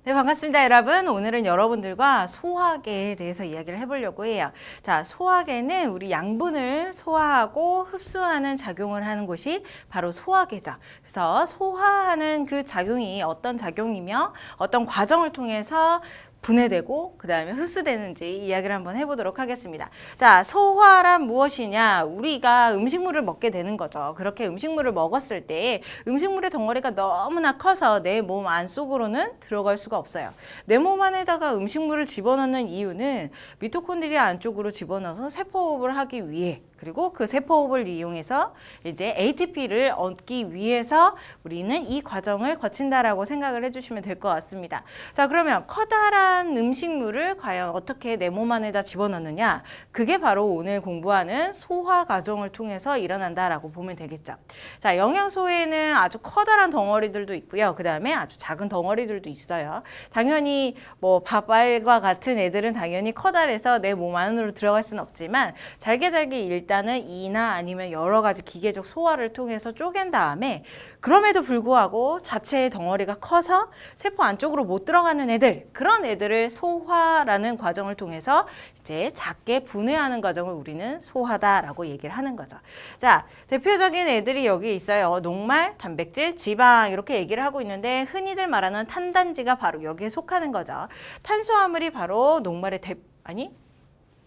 네, 반갑습니다, 여러분. 오늘은 여러분들과 소화계에 대해서 이야기를 해보려고 해요. 자, 소화계는 우리 양분을 소화하고 흡수하는 작용을 하는 곳이 바로 소화계죠. 그래서 소화하는 그 작용이 어떤 작용이며 어떤 과정을 통해서 분해되고 그 다음에 흡수되는지 이야기를 한번 해보도록 하겠습니다. 자, 소화란 무엇이냐? 우리가 음식물을 먹게 되는 거죠. 그렇게 음식물을 먹었을 때 음식물의 덩어리가 너무나 커서 내 몸 안쪽으로는 들어갈 수가 없어요. 내 몸 안에다가 음식물을 집어넣는 이유는 미토콘드리아 안쪽으로 집어넣어서 세포호흡을 하기 위해, 그리고 그 세포호흡을 이용해서 이제 ATP를 얻기 위해서 우리는 이 과정을 거친다라고 생각을 해주시면 될 것 같습니다. 자, 그러면 커다란 음식물을 과연 어떻게 내 몸 안에다 집어넣느냐? 그게 바로 오늘 공부하는 소화 과정을 통해서 일어난다라고 보면 되겠죠. 자, 영양소에는 아주 커다란 덩어리들도 있고요. 그 다음에 아주 작은 덩어리들도 있어요. 당연히 뭐 밥알과 같은 애들은 당연히 커다래서 내 몸 안으로 들어갈 수는 없지만 잘게 일단은 이나 아니면 여러 가지 기계적 소화를 통해서 쪼갠 다음에, 그럼에도 불구하고 자체의 덩어리가 커서 세포 안쪽으로 못 들어가는 애들, 그런 애들을 소화라는 과정을 통해서 이제 작게 분해하는 과정을 우리는 소화다라고 얘기를 하는 거죠. 자, 대표적인 애들이 여기 있어요. 녹말, 단백질, 지방 이렇게 얘기를 하고 있는데 흔히들 말하는 탄단지가 바로 여기에 속하는 거죠. 탄수화물이 바로 녹말의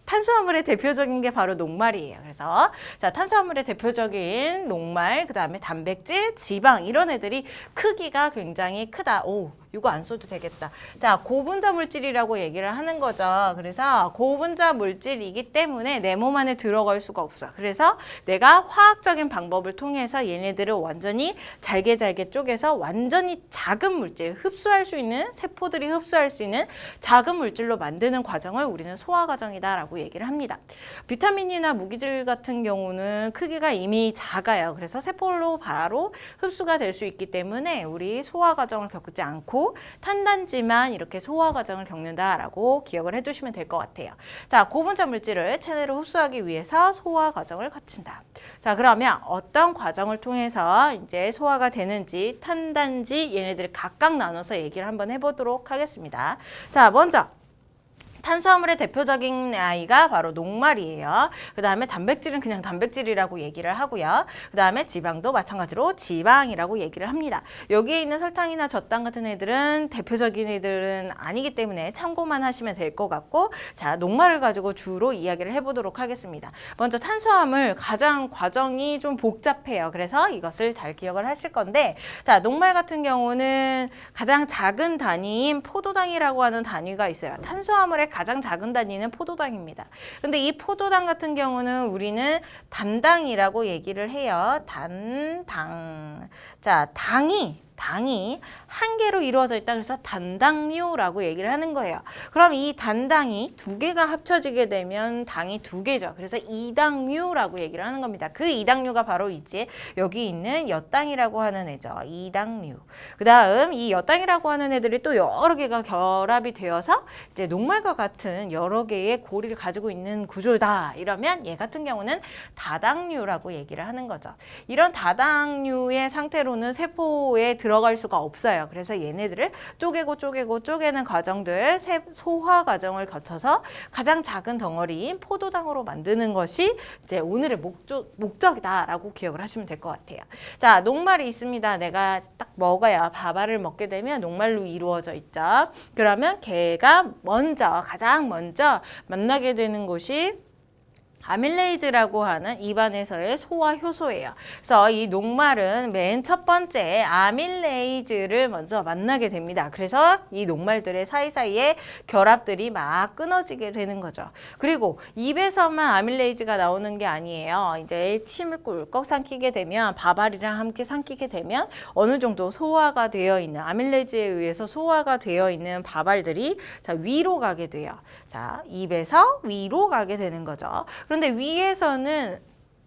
탄수화물의 대표적인 게 바로 녹말이에요. 그래서 자, 탄수화물의 대표적인 녹말, 그 다음에 단백질, 지방 이런 애들이 크기가 굉장히 크다. 오, 이거 안 써도 되겠다. 자, 고분자 물질이라고 얘기를 하는 거죠. 그래서 고분자 물질이기 때문에 내 몸 안에 들어갈 수가 없어. 그래서 내가 화학적인 방법을 통해서 얘네들을 완전히 잘게 쪼개서 완전히 작은 물질, 흡수할 수 있는, 세포들이 흡수할 수 있는 작은 물질로 만드는 과정을 우리는 소화 과정이다라고 얘기를 합니다. 비타민이나 무기질 같은 경우는 크기가 이미 작아요. 그래서 세포로 바로 흡수가 될 수 있기 때문에 우리 소화 과정을 겪지 않고 탄단지만 이렇게 소화 과정을 겪는다라고 기억을 해주시면 될 것 같아요. 자, 고분자 물질을 체내로 흡수하기 위해서 소화 과정을 거친다. 자, 그러면 어떤 과정을 통해서 이제 소화가 되는지 탄단지 얘네들을 각각 나눠서 얘기를 한번 해보도록 하겠습니다. 자, 먼저 탄수화물의 대표적인 아이가 바로 녹말이에요. 그 다음에 단백질은 그냥 단백질이라고 얘기를 하고요. 그 다음에 지방도 마찬가지로 지방이라고 얘기를 합니다. 여기에 있는 설탕이나 젖당 같은 애들은 대표적인 애들은 아니기 때문에 참고만 하시면 될 것 같고, 자, 녹말을 가지고 주로 이야기를 해보도록 하겠습니다. 먼저 탄수화물 가장 과정이 좀 복잡해요. 그래서 이것을 잘 기억을 하실 건데, 자, 녹말 같은 경우는 가장 작은 단위인 포도당이라고 하는 단위가 있어요. 탄수화물의 가장 작은 단위는 포도당입니다. 그런데 이 포도당 같은 경우는 우리는 단당이라고 얘기를 해요. 단당. 자, 당이 한 개로 이루어져 있다. 그래서 단당류라고 얘기를 하는 거예요. 그럼 이 단당이 두 개가 합쳐지게 되면 당이 두 개죠. 그래서 이당류라고 얘기를 하는 겁니다. 그 이당류가 바로 이제 여기 있는 엿당이라고 하는 애죠. 이당류. 그 다음 이 엿당이라고 하는 애들이 또 여러 개가 결합이 되어서 이제 녹말과 같은 여러 개의 고리를 가지고 있는 구조다. 이러면 얘 같은 경우는 다당류라고 얘기를 하는 거죠. 이런 다당류의 상태로는 세포에 들어갈 수가 없어요. 그래서 얘네들을 쪼개는 과정들, 소화 과정을 거쳐서 가장 작은 덩어리인 포도당으로 만드는 것이 이제 오늘의 목적이다라고 기억을 하시면 될 것 같아요. 자, 녹말이 있습니다. 내가 딱 먹어야 밥알을 먹게 되면 녹말로 이루어져 있죠. 그러면 걔가 가장 먼저 만나게 되는 곳이 아밀레이즈라고 하는 입안에서의 소화 효소예요. 그래서 이 녹말은 맨 첫 번째 아밀레이즈를 먼저 만나게 됩니다. 그래서 이 녹말들의 사이사이에 결합들이 막 끊어지게 되는 거죠. 그리고 입에서만 아밀레이즈가 나오는 게 아니에요. 이제 침을 꿀꺽 삼키게 되면, 밥알이랑 함께 삼키게 되면 어느 정도 소화가 되어 있는, 아밀레이즈에 의해서 소화가 되어 있는 밥알들이 자, 위로 가게 돼요. 자, 입에서 위로 가게 되는 거죠. 그런데 위에서는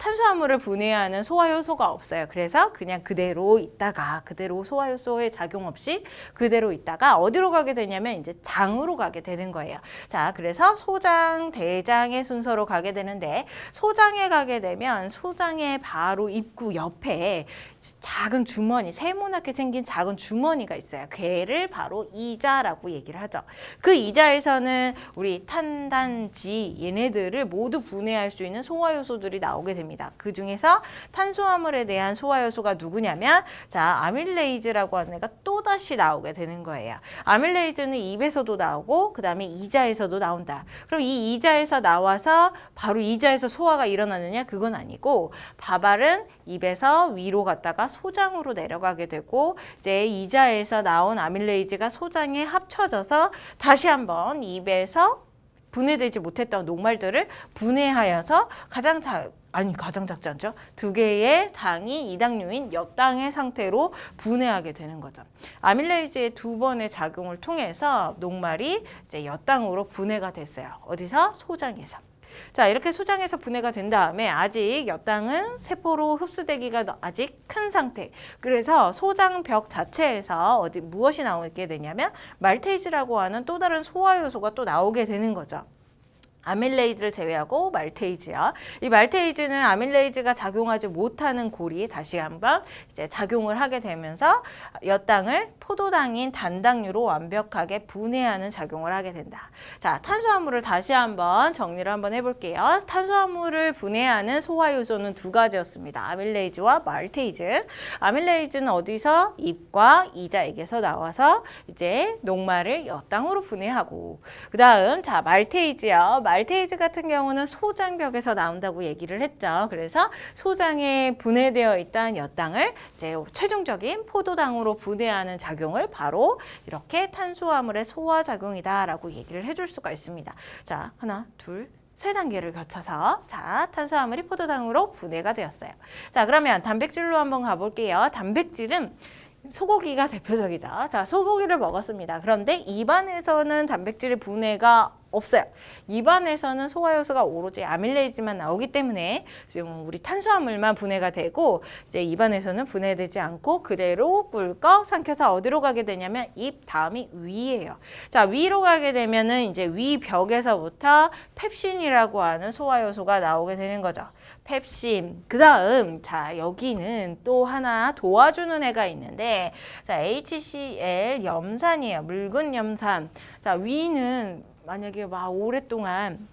탄수화물을 분해하는 소화효소가 없어요. 그래서 그냥 그대로 있다가 그대로 소화효소의 작용 없이 그대로 있다가 어디로 가게 되냐면 이제 장으로 가게 되는 거예요. 자, 그래서 소장, 대장의 순서로 가게 되는데 소장에 가게 되면 소장의 바로 입구 옆에 작은 주머니, 세모나게 생긴 작은 주머니가 있어요. 걔를 바로 이자라고 얘기를 하죠. 그 이자에서는 우리 탄, 단, 지 얘네들을 모두 분해할 수 있는 소화효소들이 나오게 됩니다. 그 중에서 탄수화물에 대한 소화효소가 누구냐면 자, 아밀레이즈라고 하는 애가 또다시 나오게 되는 거예요. 아밀레이즈는 입에서도 나오고 그 다음에 이자에서도 나온다. 그럼 이 이자에서 나와서 바로 이자에서 소화가 일어나느냐? 그건 아니고 밥알은 입에서 위로 갔다가 소장으로 내려가게 되고 이제 이자에서 나온 아밀레이즈가 소장에 합쳐져서 다시 한번 입에서 분해되지 못했던 녹말들을 분해하여서 가장 작지 않죠? 두 개의 당이 이당류인 엿당의 상태로 분해하게 되는 거죠. 아밀레이즈의 두 번의 작용을 통해서 녹말이 이제 엿당으로 분해가 됐어요. 어디서? 소장에서. 자, 이렇게 소장에서 분해가 된 다음에 아직 엿당은 세포로 흡수되기가 아직 큰 상태. 그래서 소장벽 자체에서 무엇이 나오게 되냐면 말테이즈라고 하는 또 다른 소화효소가 또 나오게 되는 거죠. 아밀레이즈를 제외하고 말테이즈요. 이 말테이즈는 아밀레이즈가 작용하지 못하는 골이 다시 한번 이제 작용을 하게 되면서 엿당을 포도당인 단당류로 완벽하게 분해하는 작용을 하게 된다. 자, 탄수화물을 다시 한번 정리를 한번 해볼게요. 탄수화물을 분해하는 소화효소는 두 가지였습니다. 아밀레이즈와 말테이즈. 아밀레이즈는 어디서? 잎과 이자에게서 나와서 이제 녹말을 엿당으로 분해하고 그 다음 자, 말테이즈요. 말테이즈 같은 경우는 소장벽에서 나온다고 얘기를 했죠. 그래서 소장에 분해되어 있던 엿당을 이제 최종적인 포도당으로 분해하는 작용을 바로 이렇게 탄수화물의 소화작용이다라고 얘기를 해줄 수가 있습니다. 자, 하나, 둘, 세 단계를 거쳐서 자, 탄수화물이 포도당으로 분해가 되었어요. 자, 그러면 단백질로 한번 가볼게요. 단백질은 소고기가 대표적이죠. 자, 소고기를 먹었습니다. 그런데 입안에서는 단백질의 분해가 없어요. 입안에서는 소화효소가 오로지 아밀레이즈만 나오기 때문에 지금 우리 탄수화물만 분해가 되고 이제 입안에서는 분해되지 않고 그대로 꿀꺽 삼켜서 어디로 가게 되냐면 입 다음이 위예요. 자, 위로 가게 되면은 이제 위 벽에서부터 펩신이라고 하는 소화효소가 나오게 되는 거죠. 펩신. 그 다음 자, 여기는 또 하나 도와주는 애가 있는데 자, HCl 염산이에요. 묽은 염산. 자, 위는 만약에 막 오랫동안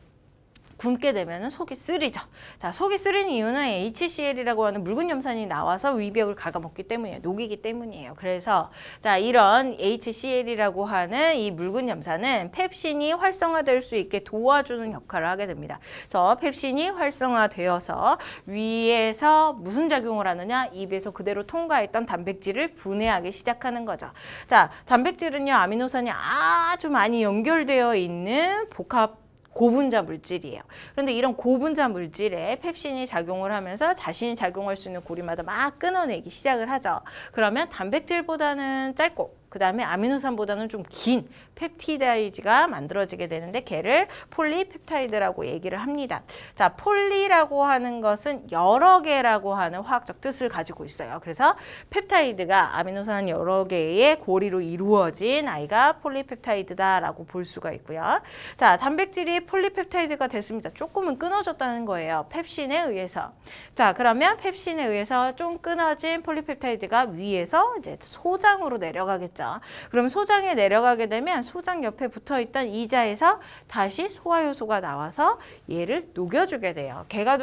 굶게 되면 속이 쓰리죠. 자, 속이 쓰리는 이유는 HCl이라고 하는 묽은 염산이 나와서 위벽을 갉아먹기 때문이에요. 녹이기 때문이에요. 그래서 자, 이런 HCl이라고 하는 이 묽은 염산은 펩신이 활성화될 수 있게 도와주는 역할을 하게 됩니다. 그래서 펩신이 활성화되어서 위에서 무슨 작용을 하느냐? 입에서 그대로 통과했던 단백질을 분해하기 시작하는 거죠. 자, 단백질은요, 아미노산이 아주 많이 연결되어 있는 복합 고분자 물질이에요. 그런데 이런 고분자 물질에 펩신이 작용을 하면서 자신이 작용할 수 있는 고리마다 막 끊어내기 시작을 하죠. 그러면 단백질보다는 짧고 그 다음에 아미노산보다는 좀 긴 펩티다이즈가 만들어지게 되는데 걔를 폴리펩타이드라고 얘기를 합니다. 자, 폴리라고 하는 것은 여러 개라고 하는 화학적 뜻을 가지고 있어요. 그래서 펩타이드가 아미노산 여러 개의 고리로 이루어진 아이가 폴리펩타이드다라고 볼 수가 있고요. 자, 단백질이 폴리펩타이드가 됐습니다. 조금은 끊어졌다는 거예요. 펩신에 의해서. 자, 그러면 펩신에 의해서 좀 끊어진 폴리펩타이드가 위에서 이제 소장으로 내려가겠죠. 그럼 소장에 내려가게 되면 소장 옆에 붙어있던 이자에서 다시 소화효소가 나와서 얘를 녹여주게 돼요. 걔가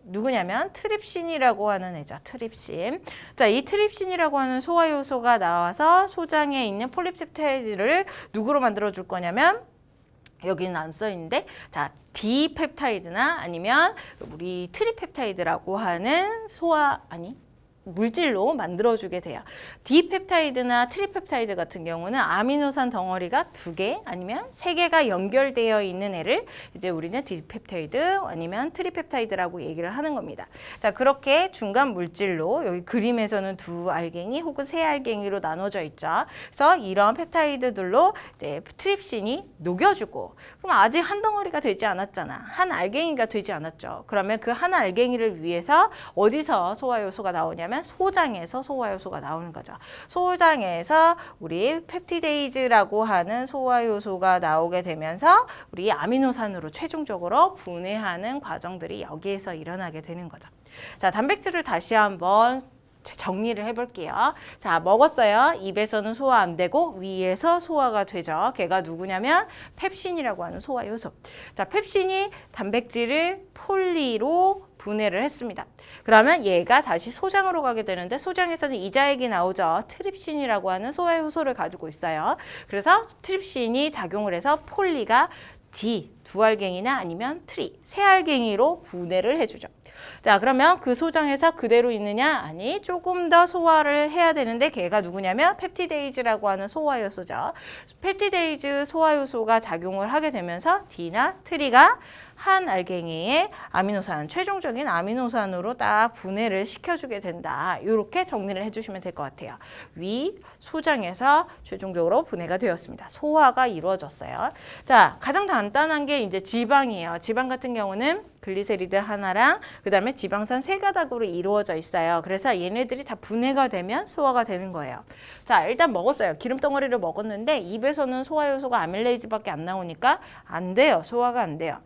누구냐면 트립신이라고 하는 애죠. 트립신. 자, 이 트립신이라고 하는 소화효소가 나와서 소장에 있는 폴리펩타이드를 누구로 만들어줄 거냐면 여기는 안 써있는데 자, 디펩타이드나 아니면 우리 트리펩타이드라고 하는 물질로 만들어주게 돼요. 디펩타이드나 트리펩타이드 같은 경우는 아미노산 덩어리가 2개 아니면 3개가 연결되어 있는 애를 이제 우리는 디펩타이드 아니면 트리펩타이드라고 얘기를 하는 겁니다. 자, 그렇게 중간 물질로 여기 그림에서는 2알갱이 혹은 3알갱이로 나눠져 있죠. 그래서 이런 펩타이드들로 이제 트립신이 녹여주고, 그럼 아직 한 덩어리가 되지 않았잖아. 한 알갱이가 되지 않았죠. 그러면 그 한 알갱이를 위해서 어디서 소화효소가 나오냐면 소장에서 소화효소가 나오는 거죠. 소장에서 우리 펩티데이즈라고 하는 소화효소가 나오게 되면서 우리 아미노산으로 최종적으로 분해하는 과정들이 여기에서 일어나게 되는 거죠. 자, 단백질을 다시 한번 정리를 해볼게요. 자, 먹었어요. 입에서는 소화 안 되고 위에서 소화가 되죠. 걔가 누구냐면 펩신이라고 하는 소화효소. 자, 펩신이 단백질을 폴리로 분해를 했습니다. 그러면 얘가 다시 소장으로 가게 되는데 소장에서는 이자액이 나오죠. 트립신이라고 하는 소화효소를 가지고 있어요. 그래서 트립신이 작용을 해서 폴리가 D, 2알갱이나 아니면 트리, 3알갱이로 분해를 해주죠. 자, 그러면 그 소장에서 그대로 있느냐? 아니, 조금 더 소화를 해야 되는데 걔가 누구냐면 펩티데이즈라고 하는 소화효소죠. 펩티데이즈 소화효소가 작용을 하게 되면서 D나 트리가 한 알갱이의 아미노산, 최종적인 아미노산으로 딱 분해를 시켜주게 된다. 이렇게 정리를 해주시면 될 것 같아요. 위, 소장에서 최종적으로 분해가 되었습니다. 소화가 이루어졌어요. 자, 가장 간단한 게 이제 지방이에요. 지방 같은 경우는 글리세리드 하나랑 그 다음에 지방산 3가닥으로 이루어져 있어요. 그래서 얘네들이 다 분해가 되면 소화가 되는 거예요. 자, 일단 먹었어요. 기름덩어리를 먹었는데 입에서는 소화효소가 아밀레이즈밖에 안 나오니까 안 돼요. 소화가 안 돼요.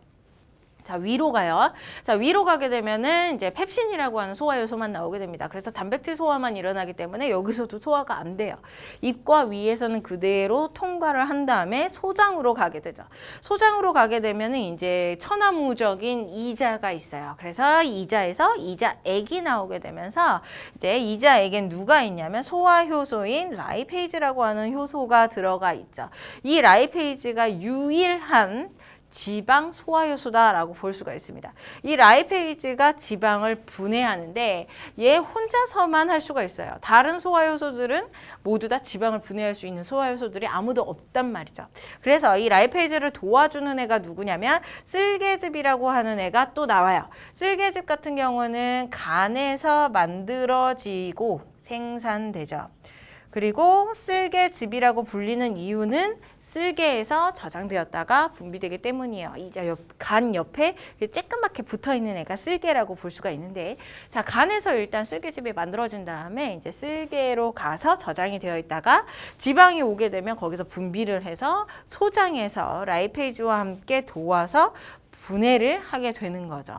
자, 위로 가요. 자, 위로 가게 되면은 이제 펩신이라고 하는 소화효소만 나오게 됩니다. 그래서 단백질 소화만 일어나기 때문에 여기서도 소화가 안 돼요. 입과 위에서는 그대로 통과를 한 다음에 소장으로 가게 되죠. 소장으로 가게 되면은 이제 천하무적인 이자가 있어요. 그래서 이자에서 이자액이 나오게 되면서 이제 이자액엔 누가 있냐면 소화효소인 라이페이즈라고 하는 효소가 들어가 있죠. 이 라이페이즈가 유일한 지방 소화효소다라고 볼 수가 있습니다. 이 라이페이즈가 지방을 분해하는데 얘 혼자서만 할 수가 있어요. 다른 소화효소들은 모두 다 지방을 분해할 수 있는 소화효소들이 아무도 없단 말이죠. 그래서 이 라이페이즈를 도와주는 애가 누구냐면 쓸개즙이라고 하는 애가 또 나와요. 쓸개즙 같은 경우는 간에서 만들어지고 생산되죠. 그리고 쓸개즙이라고 불리는 이유는 쓸개에서 저장되었다가 분비되기 때문이에요. 이제 간 옆에 쬐끄맣게 붙어있는 애가 쓸개라고 볼 수가 있는데, 자, 간에서 일단 쓸개즙이 만들어진 다음에 이제 쓸개로 가서 저장이 되어 있다가 지방이 오게 되면 거기서 분비를 해서 소장에서 라이페이즈와 함께 도와서 분해를 하게 되는 거죠.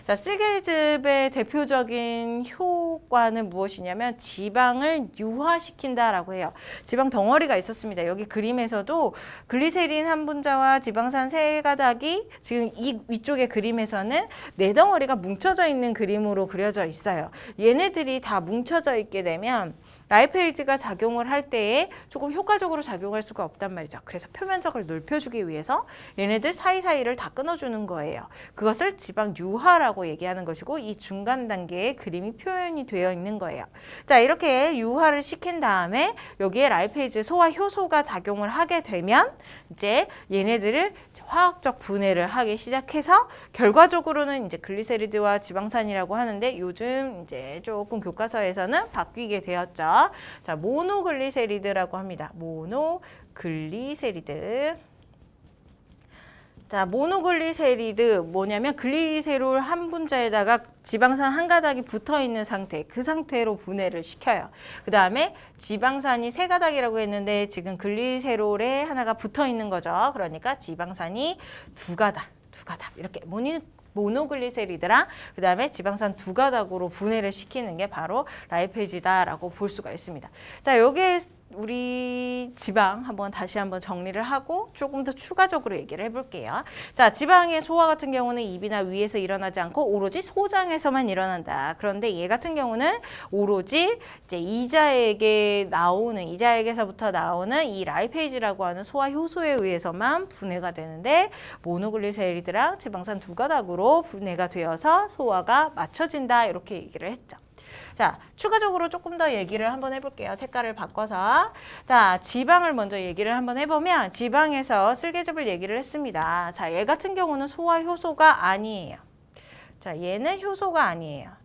자, 쓸개즙의 대표적인 효과는 무엇이냐면 지방을 유화시킨다라고 해요. 지방 덩어리가 있었습니다. 여기 그림에서도 글리세린 한 분자와 지방산 3가닥이 지금 이 위쪽의 그림에서는 4덩어리가 뭉쳐져 있는 그림으로 그려져 있어요. 얘네들이 다 뭉쳐져 있게 되면 라이페이즈가 작용을 할 때에 조금 효과적으로 작용할 수가 없단 말이죠. 그래서 표면적을 넓혀주기 위해서 얘네들 사이사이를 다 끊어주는 거예요. 그것을 지방 유화라고 얘기하는 것이고 이 중간 단계에 그림이 표현이 되어 있는 거예요. 자, 이렇게 유화를 시킨 다음에 여기에 라이페이즈 소화 효소가 작용을 하게 되면 이제 얘네들을 화학적 분해를 하기 시작해서 결과적으로는 이제 글리세리드와 지방산이라고 하는데 요즘 이제 조금 교과서에서는 바뀌게 되었죠. 자, 모노글리세리드라고 합니다. 모노글리세리드. 자, 모노글리세리드 뭐냐면 글리세롤 한 분자에다가 지방산 한 가닥이 붙어 있는 상태, 그 상태로 분해를 시켜요. 그 다음에 지방산이 3가닥이라고 했는데 지금 글리세롤에 하나가 붙어 있는 거죠. 그러니까 지방산이 2가닥 이렇게 모노글리세리드랑 그 다음에 지방산 2가닥으로 분해를 시키는 게 바로 라이페이즈다라고 볼 수가 있습니다. 자, 여기에 우리 지방 다시 한번 정리를 하고 조금 더 추가적으로 얘기를 해볼게요. 자, 지방의 소화 같은 경우는 입이나 위에서 일어나지 않고 오로지 소장에서만 일어난다. 그런데 얘 같은 경우는 오로지 이제 이자액에서부터 나오는 이 라이페이즈라고 하는 소화 효소에 의해서만 분해가 되는데 모노글리세리드랑 지방산 2가닥으로 분해가 되어서 소화가 맞춰진다. 이렇게 얘기를 했죠. 자, 추가적으로 조금 더 얘기를 한번 해볼게요. 색깔을 바꿔서. 자, 지방을 먼저 얘기를 한번 해보면 지방에서 쓸개즙을 얘기를 했습니다. 자, 얘 같은 경우는 소화 효소가 아니에요. 자, 얘는 효소가 아니에요.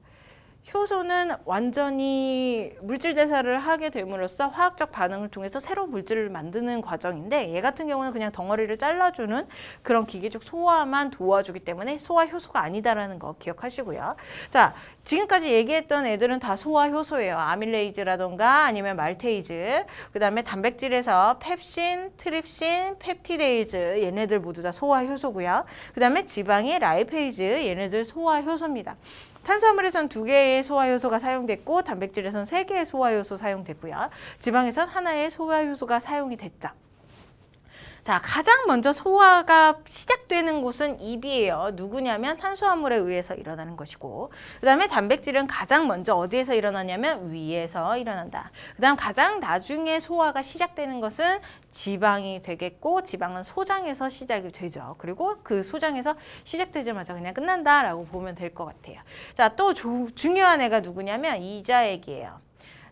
효소는 완전히 물질 대사를 하게 됨으로써 화학적 반응을 통해서 새로운 물질을 만드는 과정인데 얘 같은 경우는 그냥 덩어리를 잘라주는 그런 기계적 소화만 도와주기 때문에 소화 효소가 아니다라는 거 기억하시고요. 자, 지금까지 얘기했던 애들은 다 소화 효소예요. 아밀레이즈라던가 아니면 말테이즈, 그 다음에 단백질에서 펩신, 트립신, 펩티데이즈 얘네들 모두 다 소화 효소고요. 그 다음에 지방의 라이페이즈 얘네들 소화 효소입니다. 탄수화물에선 2개의 소화효소가 사용됐고 단백질에선 3개의 소화효소 사용됐고요. 지방에선 하나의 소화효소가 사용이 됐죠. 자, 가장 먼저 소화가 시작되는 곳은 입이에요. 누구냐면 탄수화물에 의해서 일어나는 것이고, 그 다음에 단백질은 가장 먼저 어디에서 일어나냐면 위에서 일어난다. 그 다음 가장 나중에 소화가 시작되는 것은 지방이 되겠고, 지방은 소장에서 시작이 되죠. 그리고 그 소장에서 시작되자마자 그냥 끝난다라고 보면 될 것 같아요. 자, 또 중요한 애가 누구냐면 이자액이에요.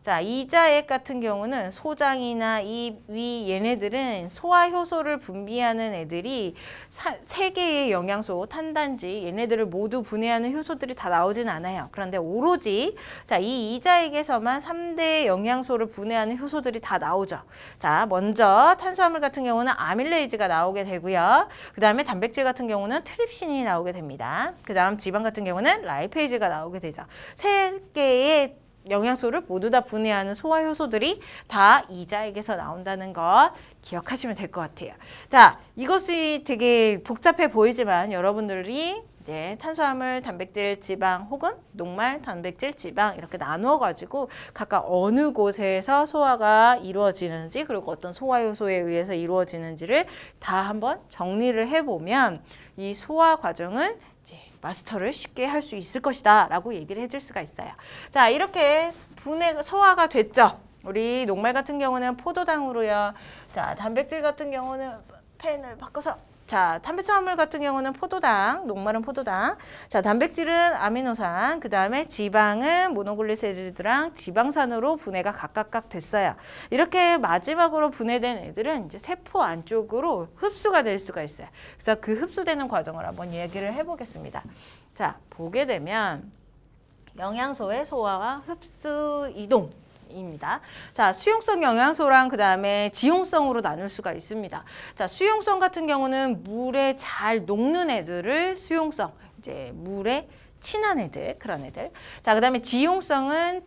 자, 이자액 같은 경우는 소장이나 입, 위 얘네들은 소화효소를 분비하는 애들이 3개의 영양소, 탄단지 얘네들을 모두 분해하는 효소들이 다 나오진 않아요. 그런데 오로지 자, 이 이자액에서만 3대 영양소를 분해하는 효소들이 다 나오죠. 자, 먼저 탄수화물 같은 경우는 아밀레이즈가 나오게 되고요. 그 다음에 단백질 같은 경우는 트립신이 나오게 됩니다. 그 다음 지방 같은 경우는 라이페이즈가 나오게 되죠. 3개의 영양소를 모두 다 분해하는 소화효소들이 다 이자액에서 나온다는 거 기억하시면 될 것 같아요. 자, 이것이 되게 복잡해 보이지만 여러분들이 이제 탄수화물, 단백질, 지방 혹은 녹말, 단백질, 지방 이렇게 나누어 가지고 각각 어느 곳에서 소화가 이루어지는지 그리고 어떤 소화효소에 의해서 이루어지는지를 다 한번 정리를 해보면 이 소화 과정은 이제 마스터를 쉽게 할 수 있을 것이다 라고 얘기를 해줄 수가 있어요. 자, 이렇게 소화가 됐죠. 우리 녹말 같은 경우는 포도당으로요. 자, 단백질 같은 경우는 펜을 바꿔서 자, 탄수화물 같은 경우는 포도당, 녹말은 포도당. 자, 단백질은 아미노산, 그 다음에 지방은 모노글리세리드랑 지방산으로 분해가 각각 됐어요. 이렇게 마지막으로 분해된 애들은 이제 세포 안쪽으로 흡수가 될 수가 있어요. 그래서 그 흡수되는 과정을 한번 얘기를 해보겠습니다. 자, 보게 되면 영양소의 소화와 흡수 이동. 입니다. 자, 수용성 영양소랑 그 다음에 지용성으로 나눌 수가 있습니다. 자, 수용성 같은 경우는 물에 잘 녹는 애들을 수용성, 이제 물에 친한 애들, 그런 애들. 자, 그 다음에 지용성은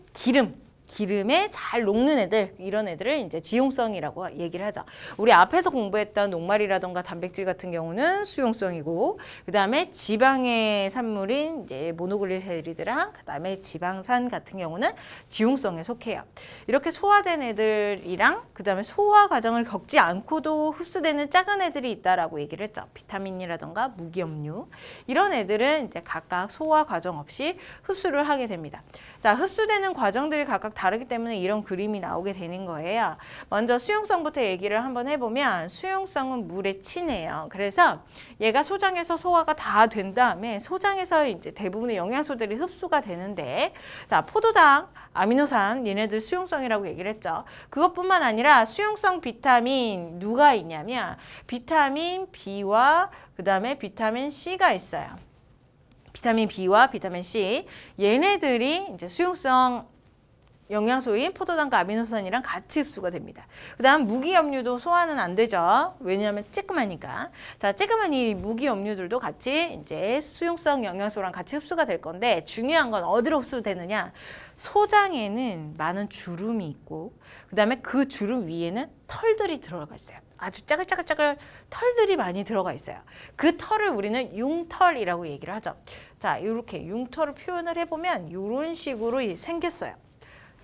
기름에 잘 녹는 애들, 이런 애들을 이제 지용성이라고 얘기를 하죠. 우리 앞에서 공부했던 녹말이라던가 단백질 같은 경우는 수용성이고, 그 다음에 지방의 산물인 이제 모노글리세리드랑 그 다음에 지방산 같은 경우는 지용성에 속해요. 이렇게 소화된 애들이랑 그 다음에 소화 과정을 겪지 않고도 흡수되는 작은 애들이 있다라고 얘기를 했죠. 비타민이라던가 무기염류 이런 애들은 이제 각각 소화 과정 없이 흡수를 하게 됩니다. 자, 흡수되는 과정들이 각각 다르기 때문에 이런 그림이 나오게 되는 거예요. 먼저 수용성부터 얘기를 한번 해보면 수용성은 물에 친해요. 그래서 얘가 소장에서 소화가 다 된 다음에 소장에서 이제 대부분의 영양소들이 흡수가 되는데 자, 포도당, 아미노산 얘네들 수용성이라고 얘기를 했죠. 그것뿐만 아니라 수용성 비타민 누가 있냐면 비타민 B와 그 다음에 비타민 C가 있어요. 비타민 B와 비타민 C 얘네들이 이제 수용성 영양소인 포도당과 아미노산이랑 같이 흡수가 됩니다. 그 다음 무기염류도 소화는 안 되죠. 왜냐하면 쬐끄마니까. 자, 쬐끄만 이 무기염류들도 같이 이제 수용성 영양소랑 같이 흡수가 될 건데 중요한 건 어디로 흡수되느냐. 소장에는 많은 주름이 있고 그 다음에 그 주름 위에는 털들이 들어가 있어요. 아주 짜글짜글짜글 털들이 많이 들어가 있어요. 그 털을 우리는 융털이라고 얘기를 하죠. 자, 이렇게 융털을 표현을 해보면 이런 식으로 생겼어요.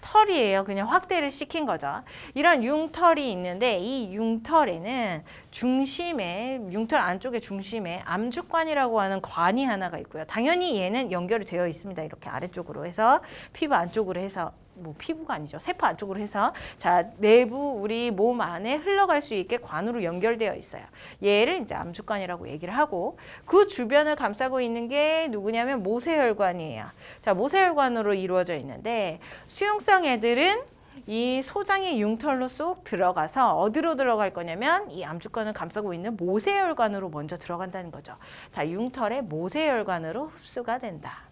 털이에요. 그냥 확대를 시킨 거죠. 이런 융털이 있는데 이 융털에는 중심에 융털 안쪽에 중심에 암주관이라고 하는 관이 하나가 있고요. 당연히 얘는 연결이 되어 있습니다. 이렇게 아래쪽으로 해서 피부 안쪽으로 해서 뭐 피부가 아니죠. 세포 안쪽으로 해서 자 내부 우리 몸 안에 흘러갈 수 있게 관으로 연결되어 있어요. 얘를 이제 암주관이라고 얘기를 하고 그 주변을 감싸고 있는 게 누구냐면 모세혈관이에요. 자 모세혈관으로 이루어져 있는데 수용성 애들은 이 소장의 융털로 쏙 들어가서 어디로 들어갈 거냐면 이 암주관을 감싸고 있는 모세혈관으로 먼저 들어간다는 거죠. 자 융털의 모세혈관으로 흡수가 된다.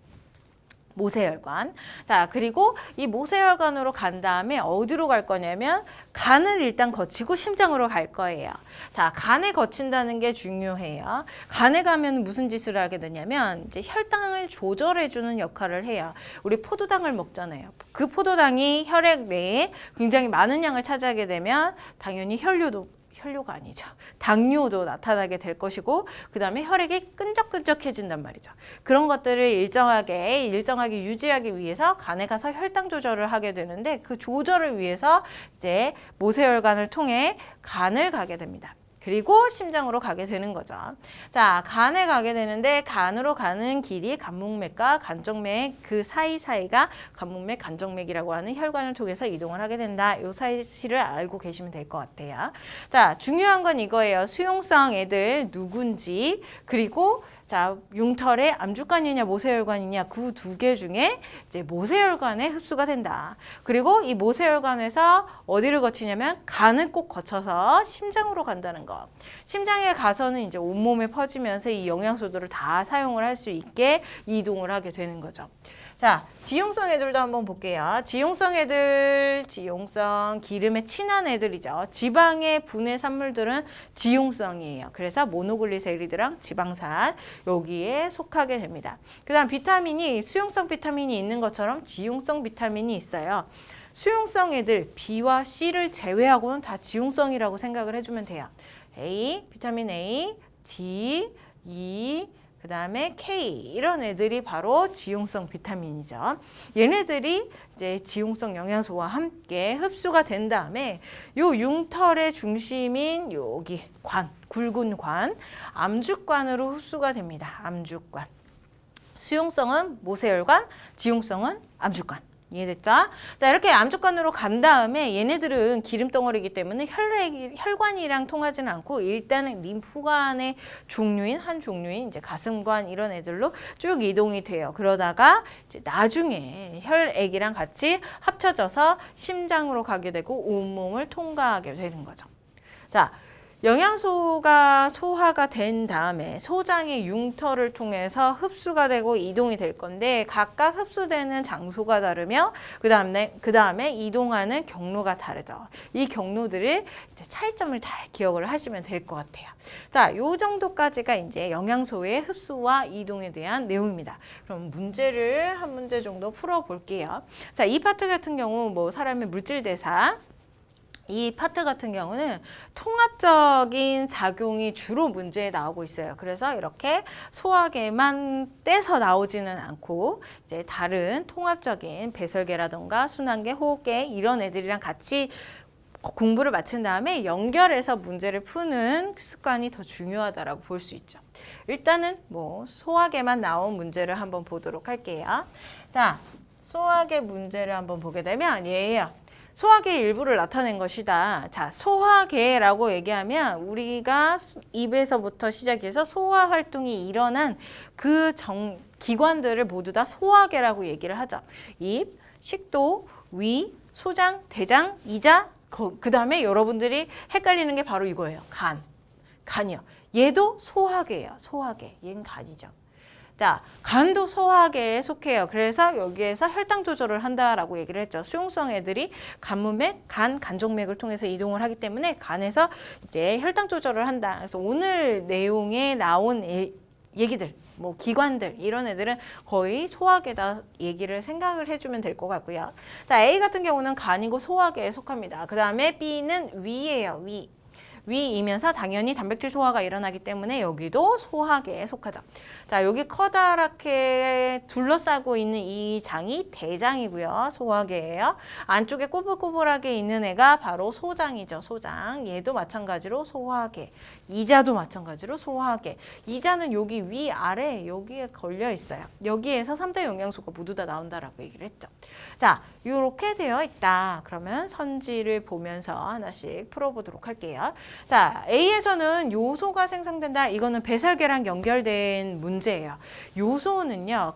모세혈관. 자, 그리고 이 모세혈관으로 간 다음에 어디로 갈 거냐면 간을 일단 거치고 심장으로 갈 거예요. 자, 간에 거친다는 게 중요해요. 간에 가면 무슨 짓을 하게 되냐면 이제 혈당을 조절해 주는 역할을 해요. 우리 포도당을 먹잖아요. 그 포도당이 혈액 내에 굉장히 많은 양을 차지하게 되면 당연히 혈류가 아니죠. 당뇨도 나타나게 될 것이고 그 다음에 혈액이 끈적끈적해진단 말이죠. 그런 것들을 일정하게 유지하기 위해서 간에 가서 혈당 조절을 하게 되는데 그 조절을 위해서 이제 모세혈관을 통해 간을 가게 됩니다. 그리고 심장으로 가게 되는 거죠. 자, 간에 가게 되는데 간으로 가는 길이 간목맥과 간정맥 그 사이사이가 간목맥, 간정맥이라고 하는 혈관을 통해서 이동을 하게 된다. 이 사실을 알고 계시면 될 것 같아요. 자, 중요한 건 이거예요. 수용성 애들 누군지 그리고 자, 융털의 암주관이냐 모세혈관이냐 그 두 개 중에 이제 모세혈관에 흡수가 된다. 그리고 이 모세혈관에서 어디를 거치냐면 간을 꼭 거쳐서 심장으로 간다는 거. 심장에 가서는 이제 온몸에 퍼지면서 이 영양소들을 다 사용을 할 수 있게 이동을 하게 되는 거죠. 자, 지용성 애들도 한번 볼게요. 지용성 애들, 지용성, 기름에 친한 애들이죠. 지방의 분해 산물들은 지용성이에요. 그래서 모노글리세리드랑 지방산 여기에 속하게 됩니다. 그 다음 비타민이 수용성 비타민이 있는 것처럼 지용성 비타민이 있어요. 수용성 애들 B와 C를 제외하고는 다 지용성이라고 생각을 해주면 돼요. A, 비타민 A, D, E, 그 다음에 K 이런 애들이 바로 지용성 비타민이죠. 얘네들이 이제 지용성 영양소와 함께 흡수가 된 다음에 요 융털의 중심인 여기 관, 굵은 관, 암주관으로 흡수가 됩니다. 암주관. 수용성은 모세혈관, 지용성은 암주관. 이해됐죠? 자, 이렇게 암주관으로 간 다음에 얘네들은 기름덩어리이기 때문에 혈관이랑 통하지는 않고 일단은 림프관의 한 종류인 이제 가슴관 이런 애들로 쭉 이동이 돼요. 그러다가 이제 나중에 혈액이랑 같이 합쳐져서 심장으로 가게 되고 온몸을 통과하게 되는 거죠. 자, 영양소가 소화가 된 다음에 소장의 융털을 통해서 흡수가 되고 이동이 될 건데 각각 흡수되는 장소가 다르며 그 다음에 이동하는 경로가 다르죠. 이 경로들을 이제 차이점을 잘 기억을 하시면 될 것 같아요. 자, 요 정도까지가 이제 영양소의 흡수와 이동에 대한 내용입니다. 그럼 문제를 한 문제 정도 풀어볼게요. 자, 이 파트 같은 경우 뭐 사람의 물질 대사 이 파트 같은 경우는 통합적인 작용이 주로 문제에 나오고 있어요. 그래서 이렇게 소화계만 떼서 나오지는 않고 이제 다른 통합적인 배설계라던가 순환계, 호흡계 이런 애들이랑 같이 공부를 마친 다음에 연결해서 문제를 푸는 습관이 더 중요하다라고 볼 수 있죠. 일단은 뭐 소화계만 나온 문제를 한번 보도록 할게요. 자, 소화계 문제를 한번 보게 되면 얘예요. 소화계의 일부를 나타낸 것이다. 자, 소화계라고 얘기하면 우리가 입에서부터 시작해서 소화 활동이 일어난 그 기관들을 모두 다 소화계라고 얘기를 하죠. 입, 식도, 위, 소장, 대장, 이자, 그 다음에 여러분들이 헷갈리는 게 바로 이거예요. 간이요. 얘도 소화계예요. 소화계. 얘는 간이죠. 자, 간도 소화계에 속해요. 그래서 여기에서 혈당 조절을 한다라고 얘기를 했죠. 수용성 애들이 간문맥, 간정맥을 통해서 이동을 하기 때문에 간에서 이제 혈당 조절을 한다. 그래서 오늘 내용에 나온 얘기들, 뭐 기관들 이런 애들은 거의 소화계다 얘기를 생각을 해주면 될 것 같고요. 자, A 같은 경우는 간이고 소화계에 속합니다. 그 다음에 B는 위예요. 위이면서 당연히 단백질 소화가 일어나기 때문에 여기도 소화계에 속하죠. 자, 여기 커다랗게 둘러싸고 있는 이 장이 대장이고요. 소화계예요. 안쪽에 꼬불꼬불하게 있는 애가 바로 소장이죠. 소장. 얘도 마찬가지로 소화계. 이자도 마찬가지로 소화계. 이자는 여기 위아래 여기에 걸려 있어요. 여기에서 3대 영양소가 모두 다 나온다라고 얘기를 했죠. 자, 이렇게 되어 있다. 그러면 선지를 보면서 하나씩 풀어보도록 할게요. 자, A에서는 요소가 생성된다. 이거는 배설계랑 연결된 문제예요. 요소는요,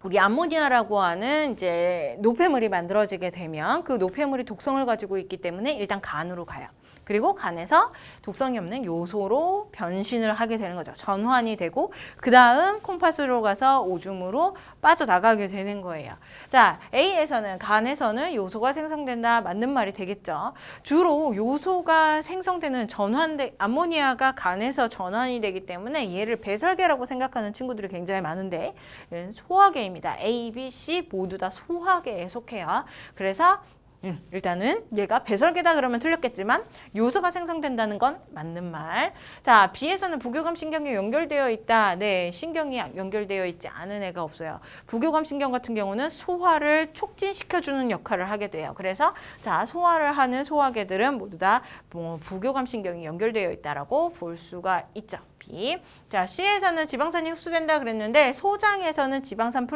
우리 암모니아라고 하는 이제 노폐물이 만들어지게 되면 그 노폐물이 독성을 가지고 있기 때문에 일단 간으로 가요. 그리고 간에서 독성이 없는 요소로 변신을 하게 되는 거죠. 전환이 되고 그 다음 콩팥으로 가서 오줌으로 빠져나가게 되는 거예요. 자, A에서는 간에서는 요소가 생성된다. 맞는 말이 되겠죠. 주로 요소가 생성되는 암모니아가 간에서 전환이 되기 때문에 얘를 배설계라고 생각하는 친구들이 굉장히 많은데 소화계입니다. A, B, C 모두 다 소화계에 속해요. 그래서 일단은 얘가 배설계다 그러면 틀렸겠지만 요소가 생성된다는 건 맞는 말. 자, B에서는 부교감 신경이 연결되어 있다. 네, 신경이 연결되어 있지 않은 애가 없어요. 부교감 신경 같은 경우는 소화를 촉진시켜주는 역할을 하게 돼요. 그래서 자, 소화를 하는 소화계들은 모두 다 부교감 신경이 연결되어 있다라고 볼 수가 있죠. B. 자, C에서는 지방산이 흡수된다 그랬는데 소장에서는 지방산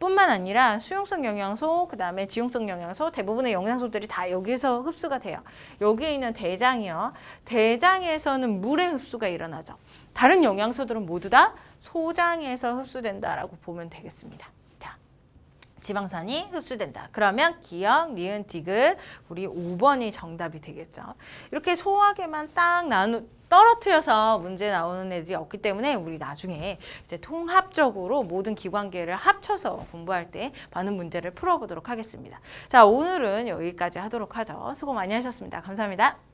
뿐만 아니라 수용성 영양소, 그 다음에 지용성 영양소, 대부분의 영양소들이 다 여기서 흡수가 돼요. 여기에 있는 대장이요. 대장에서는 물의 흡수가 일어나죠. 다른 영양소들은 모두 다 소장에서 흡수된다라고 보면 되겠습니다. 자, 지방산이 흡수된다. 그러면 기역, 니은, 디귿, 우리 5번이 정답이 되겠죠. 이렇게 소화계만 딱 떨어뜨려서 문제 나오는 애들이 없기 때문에 우리 나중에 이제 통합적으로 모든 기관계를 합쳐서 공부할 때 많은 문제를 풀어보도록 하겠습니다. 자, 오늘은 여기까지 하도록 하죠. 수고 많이 하셨습니다. 감사합니다.